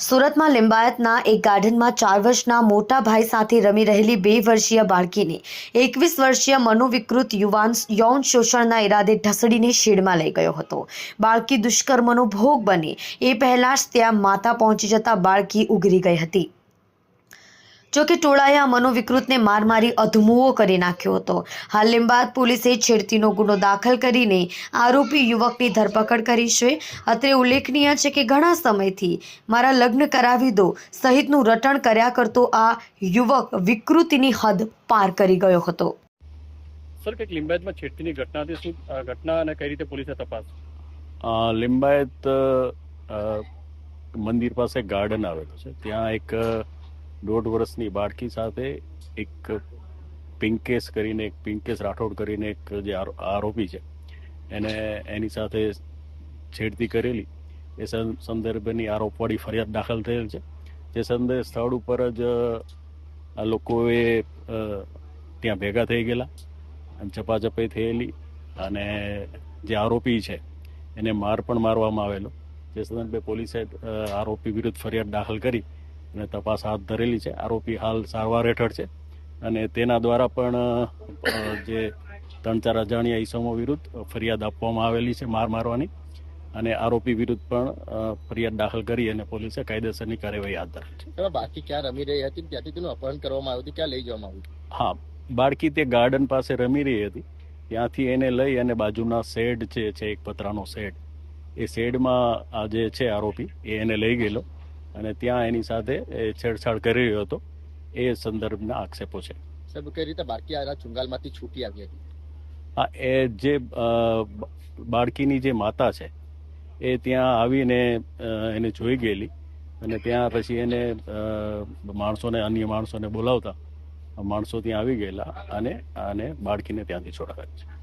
સુરતમાં લિંબાયતના એક ગાર્ડનમાં 4 વર્ષના મોટા ભાઈ સાથે રમી રહેલી 2 વર્ષીય બાળકીને 21 વર્ષીય મનોવિકૃત યુવાન યૌન શોષણના ઈરાદે ઢસડીને શેડમાં લઈ ગયો હતો. બાળકી દુષ્કર્મનો ભોગ બની એ પહેલા જ ત્યાં માતા પહોંચી જતા બાળકી ઉગરી ગઈ હતી. જોકે ટોળાએ આ મનોવિકૃતને માર મારી અધમુઓ કરી નાખ્યો હતો. હાલ લિંબાયત પોલીસે છેડતીનો ગુનો દાખલ કરીને આરોપી યુવકની ધરપકડ કરી છે. અત્રે ઉલ્લેખનીય છે કે ઘણા સમયથી મારા લગ્ન કરાવી દો સહિતનું રટણ કર્યા કરતો આ યુવક વિકૃતિની હદ પાર કરી ગયો હતો. સર, કંઈક લિંબાયતમાં છેડતીની ઘટના હતી, શું ઘટના અને કઈ રીતે પોલીસે તપાસ? લિંબાયત મંદિર પાસે ગાર્ડન આવેલું છે. ત્યાં એક 1.5 વર્ષની બાળકી સાથે એક પિંકેશ રાઠોડ કરીને એક જે આરોપી છે એને એની સાથે છેડતી કરેલી એ સંદર્ભની આરોપવાળી ફરિયાદ દાખલ થયેલ છે. જે સંદર્ભે સ્થળ ઉપર જ આ લોકોએ ત્યાં ભેગા થઈ ગયેલા અને ઝપાઝપી થયેલી અને જે આરોપી છે એને માર પણ મારવામાં આવેલો. જે સંદર્ભે પોલીસે આરોપી વિરુદ્ધ ફરિયાદ દાખલ કરી અને તપાસ હાથ ધરેલી છે. આરોપી હાલ સારવાર હેઠળ છે અને તેના દ્વારા પણ જે 3-4 અજાણ્યા ઈસમો વિરુદ્ધ ફરિયાદ આપવામાં આવેલી છે માર મારવાની, અને આરોપી વિરુદ્ધ પણ ફરિયાદ દાખલ કરી અને પોલીસે કાયદેસરની કાર્યવાહી હાથ ધરી છે. બાળકી ક્યાં રમી રહી હતી, ત્યાંથી તેનું અપહરણ કરવામાં આવ્યું હતું, ક્યાં લઈ જવામાં આવ્યું? હા, બાળકી તે ગાર્ડન પાસે રમી રહી હતી. ત્યાંથી એને લઈ અને બાજુના શેડ છે એક પતરાનો શેડ, એ શેડમાં આ જે છે આરોપી એને લઈ ગયેલો અને ત્યાં એની સાથે છેડછાડ કરી રહ્યો હતો. એ સંદર્ભના આક્ષેપો છે. સાહેબ, કઈ રીતે બાળકી આ ચુંગાલમાંથી છૂટી આવી હતી? હા, એ જે બાળકીની જે માતા છે એ ત્યાં આવીને એને જોઈ ગયેલી અને ત્યાં પછી એને અન્ય માણસોને બોલાવતા માણસો ત્યાં આવી ગયેલા અને બાળકીને ત્યાંથી છોડાવી છે.